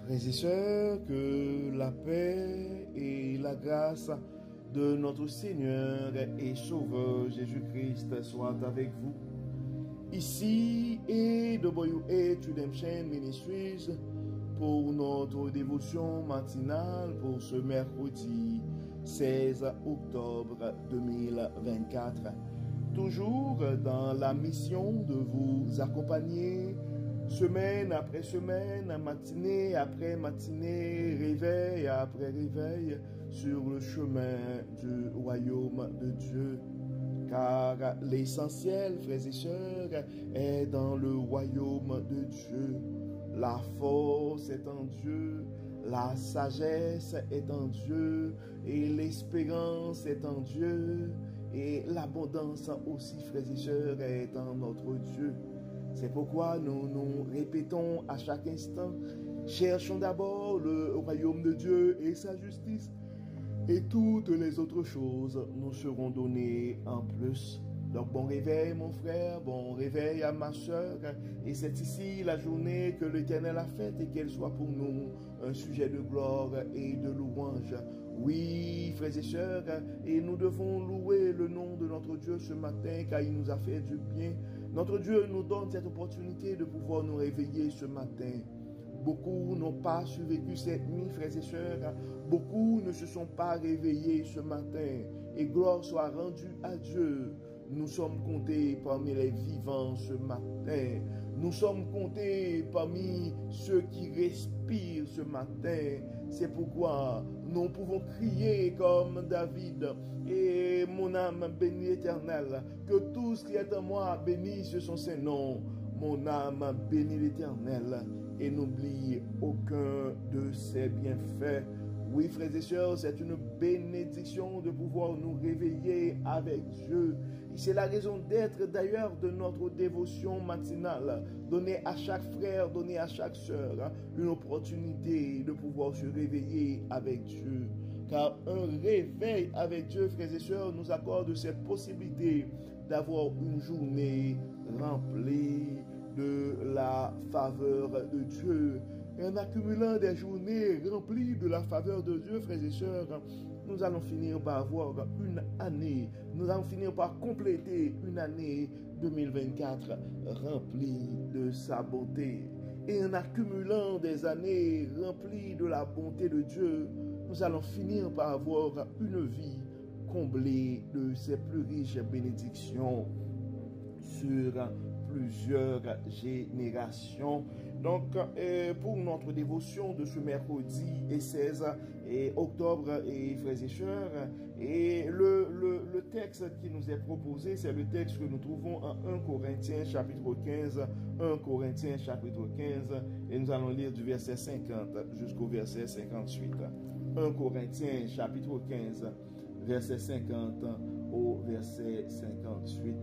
Frères et sœurs, que la paix et la grâce de notre Seigneur et Sauveur Jésus-Christ soient avec vous. Ici et de Boyou et Redemption Ministries pour notre dévotion matinale pour ce mercredi 16 octobre 2024. Toujours dans la mission de vous accompagner semaine après semaine, matinée après matinée, réveil après réveil, sur le chemin du royaume de Dieu. Car l'essentiel, frères et sœurs, est dans le royaume de Dieu. La force est en Dieu, la sagesse est en Dieu, et l'espérance est en Dieu, et l'abondance aussi, frères et sœurs, est en notre Dieu. C'est pourquoi nous nous répétons à chaque instant, cherchons d'abord le royaume de Dieu et sa justice, et toutes les autres choses nous seront données en plus. Donc bon réveil mon frère, bon réveil à ma soeur, et c'est ici la journée que l'Éternel a faite et qu'elle soit pour nous un sujet de gloire et de louange. Oui, frères et sœurs, et nous devons louer le nom de notre Dieu ce matin car il nous a fait du bien. Notre Dieu nous donne cette opportunité de pouvoir nous réveiller ce matin. Beaucoup n'ont pas survécu cette nuit, frères et sœurs. Beaucoup ne se sont pas réveillés ce matin. Et gloire soit rendue à Dieu. Nous sommes comptés parmi les vivants ce matin. Nous sommes comptés parmi ceux qui respirent ce matin. C'est pourquoi nous pouvons crier comme David. Et mon âme bénit l'Éternel. Que tout ce qui est en moi bénisse son Saint-Nom. Mon âme bénit l'Éternel et n'oublie aucun de ses bienfaits. Oui, frères et sœurs, c'est une bénédiction de pouvoir nous réveiller avec Dieu. Et c'est la raison d'être d'ailleurs de notre dévotion matinale. Donner à chaque frère, donner à chaque sœur une opportunité de pouvoir se réveiller avec Dieu. Car un réveil avec Dieu, frères et sœurs, nous accorde cette possibilité d'avoir une journée remplie de la faveur de Dieu. Et en accumulant des journées remplies de la faveur de Dieu, frères et sœurs, nous allons finir par avoir une année, nous allons finir par compléter une année 2024 remplie de sa bonté. Et en accumulant des années remplies de la bonté de Dieu, nous allons finir par avoir une vie comblée de ses plus riches bénédictions sur plusieurs générations. Donc, pour notre dévotion de ce mercredi et 16 octobre, et frères et sœurs, et le texte qui nous est proposé, c'est le texte que nous trouvons en 1 Corinthiens chapitre 15, 1 Corinthiens chapitre 15, et nous allons lire du verset 50 jusqu'au verset 58. 1 Corinthiens chapitre 15, verset 50 au verset 58.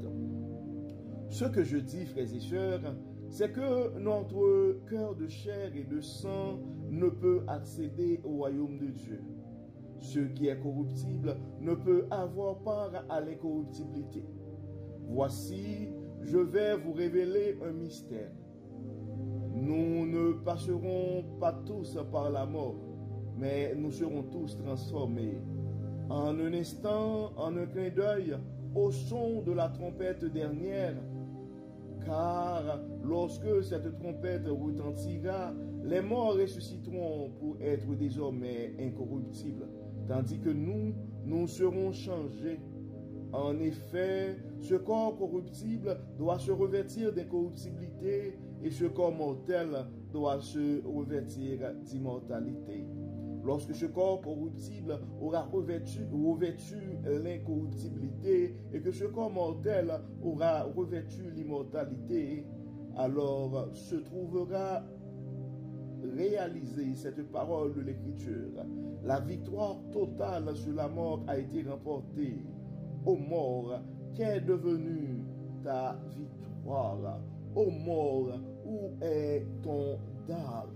Ce que je dis, frères et sœurs, c'est que notre cœur de chair et de sang ne peut accéder au royaume de Dieu. Ce qui est corruptible ne peut avoir part à l'incorruptibilité. Voici, je vais vous révéler un mystère. Nous ne passerons pas tous par la mort, mais nous serons tous transformés. En un instant, en un clin d'œil, au son de la trompette dernière, car lorsque cette trompette retentira, les morts ressusciteront pour être désormais incorruptibles, tandis que nous serons changés. En effet, ce corps corruptible doit se revêtir d'incorruptibilité et ce corps mortel doit se revêtir d'immortalité. Lorsque ce corps corruptible aura revêtu l'incorruptibilité et que ce corps mortel aura revêtu l'immortalité, alors se trouvera réalisée cette parole de l'Écriture. La victoire totale sur la mort a été remportée. Ô mort, qu'est devenue ta victoire? Ô mort, où est ton dard?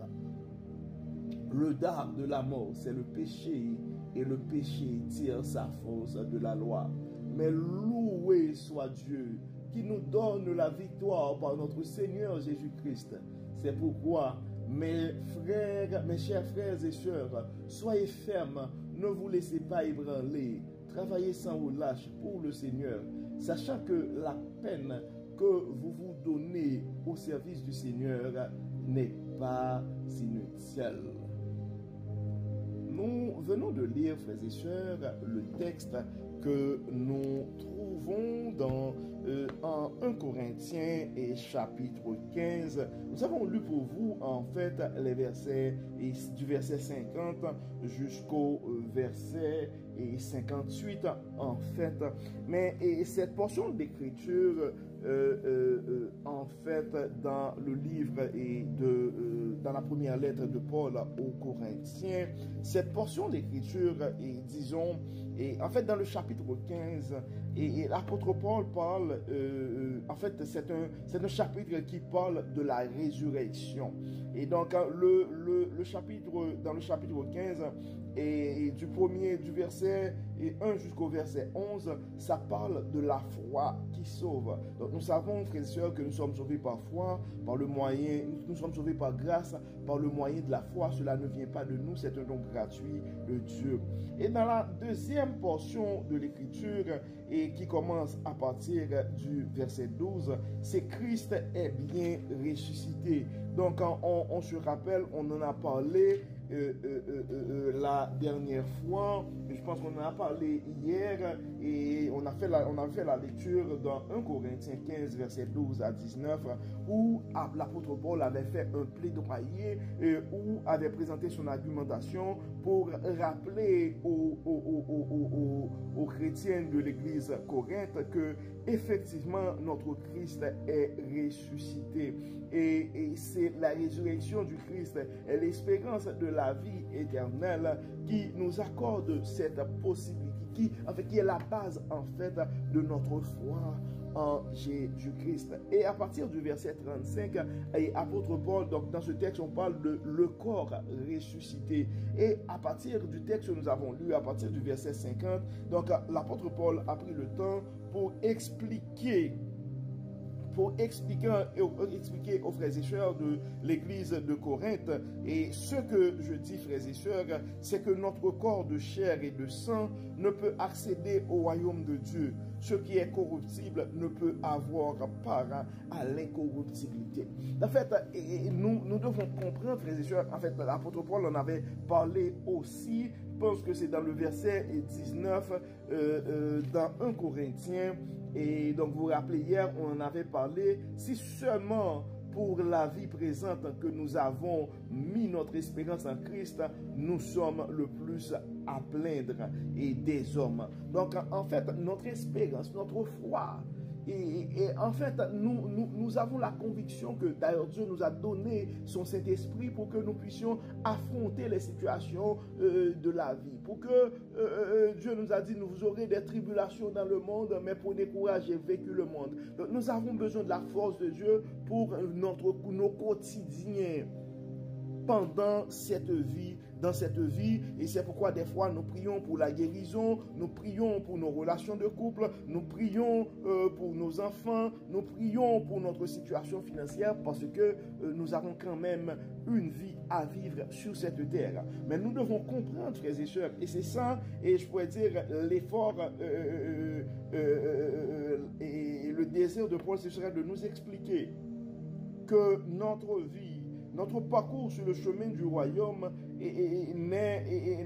Le dard de la mort, c'est le péché, et le péché tire sa force de la loi. Mais loué soit Dieu qui nous donne la victoire par notre Seigneur Jésus-Christ. C'est pourquoi Mes frères, mes chers frères et sœurs, soyez fermes, ne vous laissez pas ébranler, travaillez sans relâche pour le Seigneur, sachant que la peine que vous vous donnez au service du Seigneur n'est pas inutile. Nous venons de lire, frères et sœurs, le texte que nous trouvons en 1 Corinthiens et chapitre 15. Nous avons lu pour vous en fait les versets du verset 50 jusqu'au verset 58 en fait. Mais cette portion d'écriture en fait dans le livre et dans la première lettre de Paul aux Corinthiens, cette portion d'écriture et disons et en fait dans le chapitre 15 et l'apôtre Paul parle en fait c'est un chapitre qui parle de la résurrection et donc le chapitre dans le chapitre 15 et du verset 1 jusqu'au verset 11, ça parle de la foi qui sauve. Donc nous savons, frères et sœurs, que nous sommes sauvés par foi, nous sommes sauvés par grâce, par le moyen de la foi. Cela ne vient pas de nous, c'est un don gratuit de Dieu. Et dans la deuxième portion de l'écriture, et qui commence à partir du verset 12, c'est Christ est bien ressuscité. Donc on se rappelle, on en a parlé la dernière fois, je pense qu'on en a parlé hier et on a fait la lecture dans 1 Corinthiens 15 verset 12 à 19 où l'apôtre Paul avait fait un plaidoyer où avait présenté son argumentation pour rappeler aux chrétiens de l'église Corinthe que effectivement notre Christ est ressuscité et c'est la résurrection du Christ et l'espérance de la vie éternelle qui nous accorde cette possibilité qui est la base en fait de notre foi en Jésus-Christ. Et à partir du verset 35, apôtre Paul, donc dans ce texte, on parle de le corps ressuscité. Et à partir du texte que nous avons lu, à partir du verset 50, donc l'apôtre Paul a pris le temps pour expliquer aux frères et sœurs de l'église de Corinthe. Et ce que je dis, frères et sœurs, c'est que notre corps de chair et de sang ne peut accéder au royaume de Dieu. Ce qui est corruptible ne peut avoir part à l'incorruptibilité. En fait, nous devons comprendre, frères et sœurs, en fait, l'apôtre Paul en avait parlé aussi, je pense que c'est dans le verset 19, dans 1 Corinthiens. Et donc, vous vous rappelez, hier, on en avait parlé, si seulement pour la vie présente que nous avons mis notre espérance en Christ, nous sommes le plus à plaindre et des hommes. Donc, en fait, notre espérance, notre foi, et en fait, nous avons la conviction que d'ailleurs Dieu nous a donné son Saint-Esprit pour que nous puissions affronter les situations de la vie. Pour que Dieu nous a dit, vous aurez des tribulations dans le monde, mais prenez courage, j'ai vaincu le monde. Donc, nous avons besoin de la force de Dieu pour nos quotidiens pendant cette vie, dans cette vie, et c'est pourquoi des fois nous prions pour la guérison, nous prions pour nos relations de couple, nous prions pour nos enfants, nous prions pour notre situation financière parce que nous avons quand même une vie à vivre sur cette terre. Mais nous devons comprendre, frères et sœurs, et c'est ça, et je pourrais dire l'effort et le désir de Paul, ce serait de nous expliquer que notre vie, notre parcours sur le chemin du royaume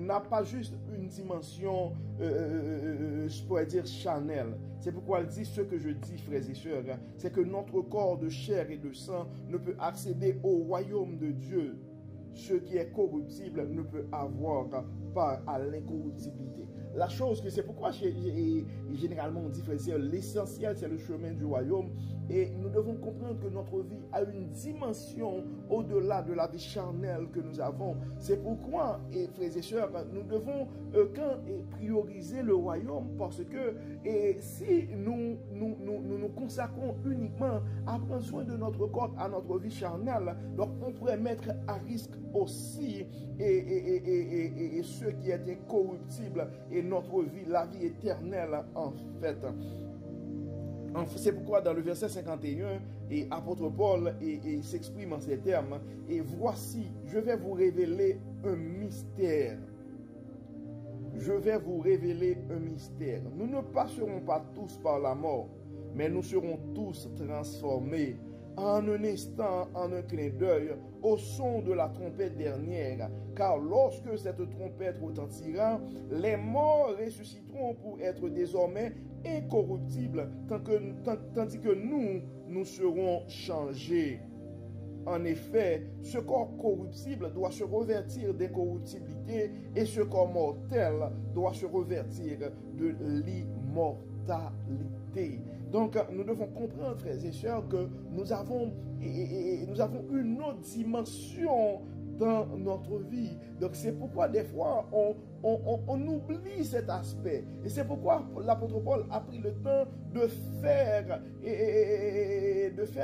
n'a pas juste une dimension, je pourrais dire, charnelle. C'est pourquoi elle dit ce que je dis, frères et sœurs, c'est que notre corps de chair et de sang ne peut accéder au royaume de Dieu. Ce qui est corruptible ne peut avoir part à l'incorruptibilité. La chose que c'est pourquoi généralement on dit, frères et sœurs, l'essentiel c'est le chemin du royaume et nous devons comprendre que notre vie a une dimension au-delà de la vie charnelle que nous avons. C'est pourquoi, frères et sœurs, nous devons prioriser le royaume parce que si nous consacrons uniquement à prendre soin de notre corps, à notre vie charnelle, donc on pourrait mettre à risque aussi et ce qui est incorruptible et notre vie, la vie éternelle en fait. C'est pourquoi dans le verset 51, et apôtre Paul s'exprime en ces termes, et voici, je vais vous révéler un mystère. Je vais vous révéler un mystère. Nous ne passerons pas tous par la mort, mais nous serons tous transformés en un instant, en un clin d'œil, au son de la trompette dernière. Car lorsque cette trompette retentira, les morts ressusciteront pour être désormais incorruptibles, tandis que nous serons changés. En effet, ce corps corruptible doit se revêtir d'incorruptibilité et ce corps mortel doit se revêtir de l'immortalité. Donc, nous devons comprendre, frères et sœurs, que nous avons une autre dimension dans notre vie. Donc, c'est pourquoi des fois, on oublie cet aspect. Et c'est pourquoi l'apôtre Paul a pris le temps de faire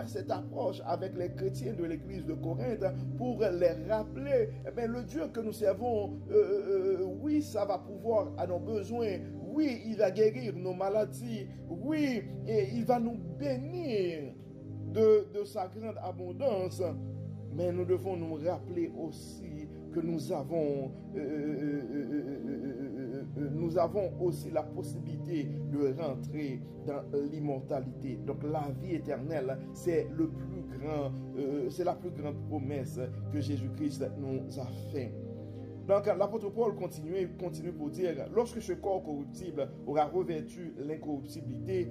cette approche avec les chrétiens de l'église de Corinthe pour les rappeler, le Dieu que nous servons, oui, ça va pouvoir à nos besoins. Oui, il va guérir nos maladies. Oui, et il va nous bénir de sa grande abondance. Mais nous devons nous rappeler aussi que nous avons aussi la possibilité de rentrer dans l'immortalité. Donc la vie éternelle, c'est la plus grande promesse que Jésus-Christ nous a fait. Donc l'apôtre Paul continue pour dire, lorsque ce corps corruptible aura revêtu l'incorruptibilité,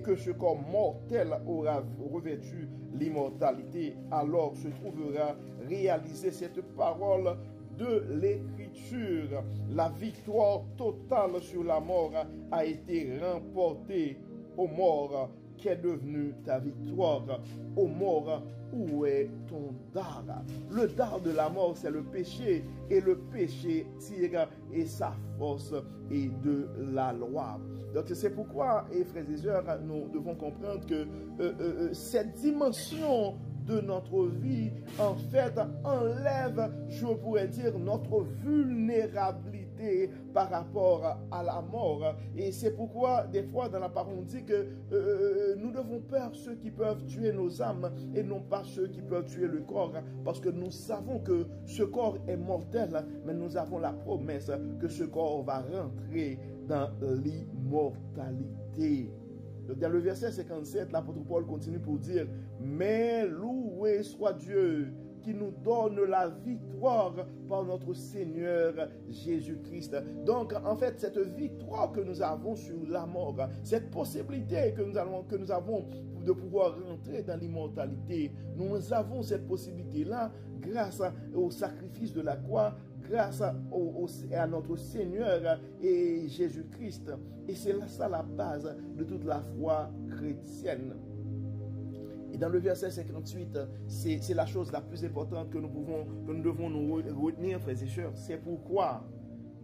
que ce corps mortel aura revêtu l'immortalité, alors se trouvera réalisée cette parole de l'Écriture. La victoire totale sur la mort a été remportée. Ô mort, qu'est devenue ta victoire? Ô mort, où est ton dard? Le dard de la mort, c'est le péché, et le péché tire et sa force est de la loi. Donc c'est pourquoi, frères et sœurs, nous devons comprendre que cette dimension de notre vie, en fait, enlève, je pourrais dire, notre vulnérabilité par rapport à la mort. Et c'est pourquoi, des fois, dans la parole, on dit que nous devons peur ceux qui peuvent tuer nos âmes et non pas ceux qui peuvent tuer le corps, parce que nous savons que ce corps est mortel, mais nous avons la promesse que ce corps va rentrer dans l'immortalité. Donc dans le verset 57, l'apôtre Paul continue pour dire, mais loué soit Dieu qui nous donne la victoire par notre Seigneur Jésus-Christ. Donc, en fait, cette victoire que nous avons sur la mort, cette possibilité que nous avons de pouvoir rentrer dans l'immortalité, nous avons cette possibilité-là grâce au sacrifice de la croix, grâce à notre Seigneur et Jésus-Christ. Et c'est ça la base de toute la foi chrétienne. Et dans le verset 58, c'est la chose la plus importante que nous devons nous retenir, frères et sœurs. C'est pourquoi,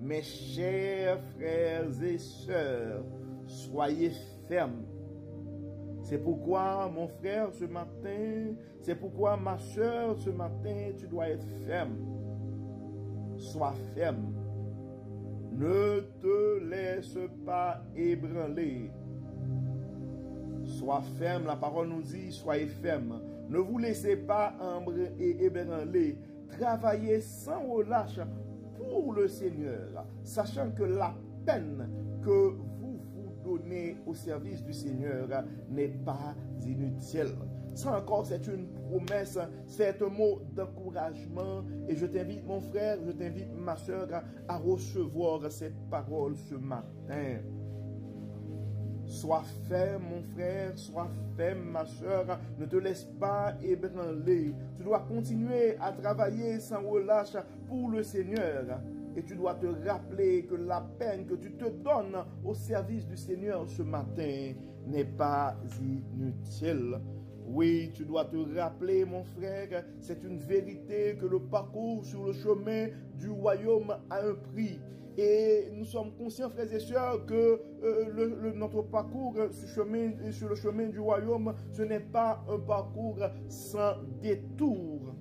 mes chers frères et sœurs, soyez fermes. C'est pourquoi, mon frère, ce matin, c'est pourquoi, ma sœur, ce matin, tu dois être ferme. Sois ferme. Ne te laisse pas ébranler. Sois ferme, la parole nous dit, soyez ferme. Ne vous laissez pas ébranler. Travaillez sans relâche pour le Seigneur, sachant que la peine que vous donnez au service du Seigneur n'est pas inutile. Ça encore, c'est une promesse, c'est un mot d'encouragement. Et je t'invite, mon frère, je t'invite, ma soeur, à recevoir cette parole ce matin. Sois ferme, mon frère, sois ferme, ma soeur. Ne te laisse pas ébranler. Tu dois continuer à travailler sans relâche pour le Seigneur. Et tu dois te rappeler que la peine que tu te donnes au service du Seigneur ce matin n'est pas inutile. Oui, tu dois te rappeler, mon frère, c'est une vérité que le parcours sur le chemin du royaume a un prix. Et nous sommes conscients, frères et sœurs, que notre parcours sur le chemin du royaume, ce n'est pas un parcours sans détour.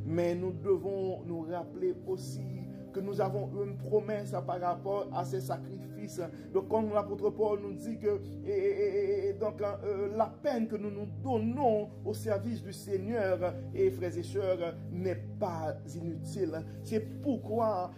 Mais nous devons nous rappeler aussi que nous avons une promesse par rapport à ces sacrifices service. Donc, comme l'apôtre Paul nous dit que donc, la peine que nous nous donnons au service du Seigneur, et frères et sœurs, n'est pas inutile. C'est pourquoi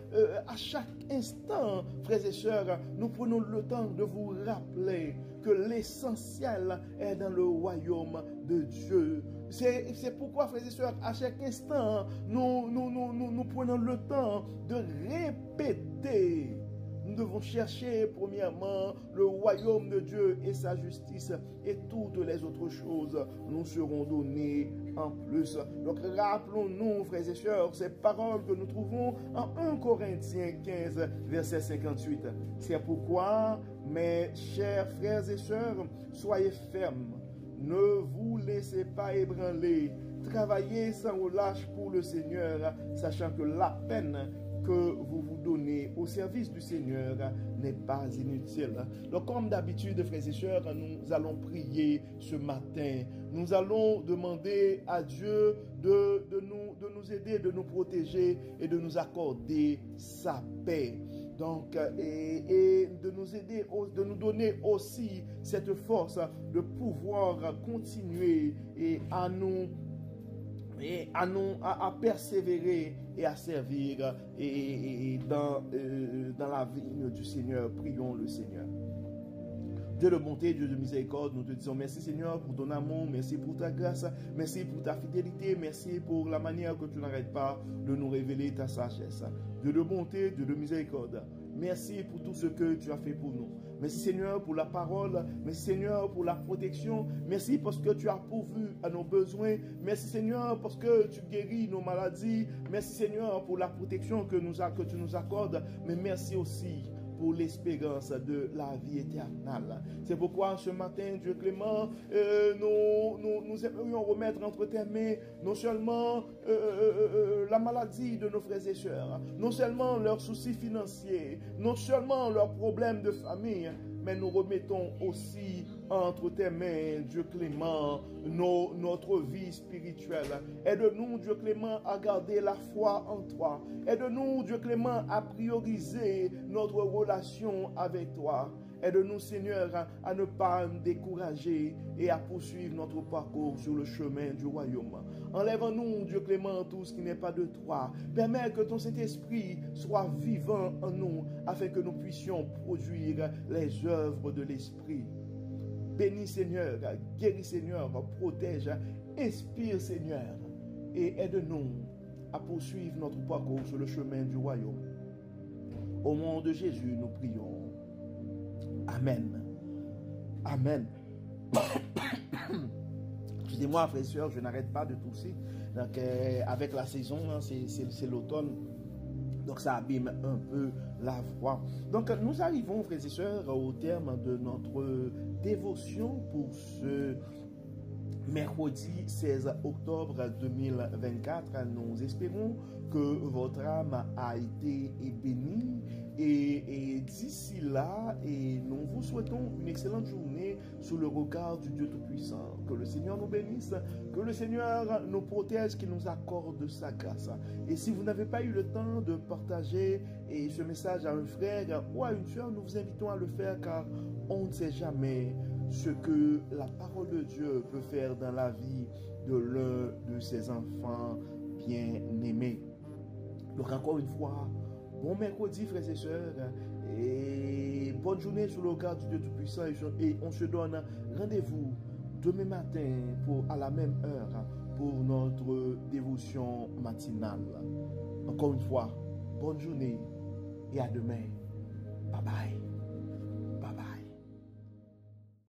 à chaque instant, frères et sœurs, nous prenons le temps de vous rappeler que l'essentiel est dans le royaume de Dieu. C'est pourquoi, frères et sœurs, à chaque instant, nous prenons le temps de répéter. Nous devons chercher premièrement le royaume de Dieu et sa justice, et toutes les autres choses nous seront données en plus. Donc rappelons-nous, frères et sœurs, ces paroles que nous trouvons en 1 Corinthiens 15, verset 58. C'est pourquoi, mes chers frères et sœurs, soyez fermes, ne vous laissez pas ébranler, travaillez sans relâche pour le Seigneur, sachant que la peine que vous vous donnez au service du Seigneur n'est pas inutile. Donc, comme d'habitude, frères et sœurs, nous allons prier ce matin. Nous allons demander à Dieu de nous aider, de nous protéger et de nous accorder sa paix. Donc, et de nous aider, de nous donner aussi cette force de pouvoir continuer et à persévérer et à servir dans la vigne du Seigneur. Prions le Seigneur. Dieu de bonté, Dieu de miséricorde, nous te disons merci Seigneur pour ton amour, merci pour ta grâce, merci pour ta fidélité, merci pour la manière que tu n'arrêtes pas de nous révéler ta sagesse. Dieu de bonté, Dieu de miséricorde, merci pour tout ce que tu as fait pour nous. Merci Seigneur pour la parole, merci Seigneur pour la protection, merci parce que tu as pourvu à nos besoins, merci Seigneur parce que tu guéris nos maladies, merci Seigneur pour la protection que tu nous accordes, mais merci aussi pour l'espérance de la vie éternelle. C'est pourquoi ce matin, Dieu clément, nous aimerions remettre entre tes mains non seulement la maladie de nos frères et sœurs, non seulement leurs soucis financiers, non seulement leurs problèmes de famille, mais nous remettons aussi entre tes mains, Dieu clément, notre vie spirituelle. Aide-nous, Dieu clément, à garder la foi en toi. Aide-nous, Dieu clément, à prioriser notre relation avec toi. Aide-nous, Seigneur, à ne pas nous décourager et à poursuivre notre parcours sur le chemin du royaume. Enlève-nous, Dieu clément, tout ce qui n'est pas de toi. Permets que ton Saint-Esprit soit vivant en nous, afin que nous puissions produire les œuvres de l'Esprit. Bénis, Seigneur, guéris, Seigneur, protège, inspire, Seigneur, et aide-nous à poursuivre notre parcours sur le chemin du royaume. Au nom de Jésus, nous prions. Amen. Amen. Excusez-moi, frères et sœurs, je n'arrête pas de tousser. Donc, avec la saison, c'est l'automne. Donc, ça abîme un peu la voix. Donc, nous arrivons, frères et sœurs, au terme de notre dévotion pour ce mercredi 16 octobre 2024. Nous espérons que votre âme a été bénie. Et d'ici là, nous vous souhaitons une excellente journée sous le regard du Dieu Tout-Puissant. Que le Seigneur nous bénisse, que le Seigneur nous protège, qu'il nous accorde sa grâce. Et si vous n'avez pas eu le temps de partager ce message à un frère ou à une soeur, nous vous invitons à le faire, car on ne sait jamais ce que la parole de Dieu peut faire dans la vie de l'un de ses enfants bien-aimés. Donc encore une fois, bon mercredi, frères et sœurs, et bonne journée sous le regard du Dieu Tout-Puissant, et on se donne rendez-vous demain matin à la même heure pour notre dévotion matinale. Encore une fois, bonne journée et à demain. Bye bye.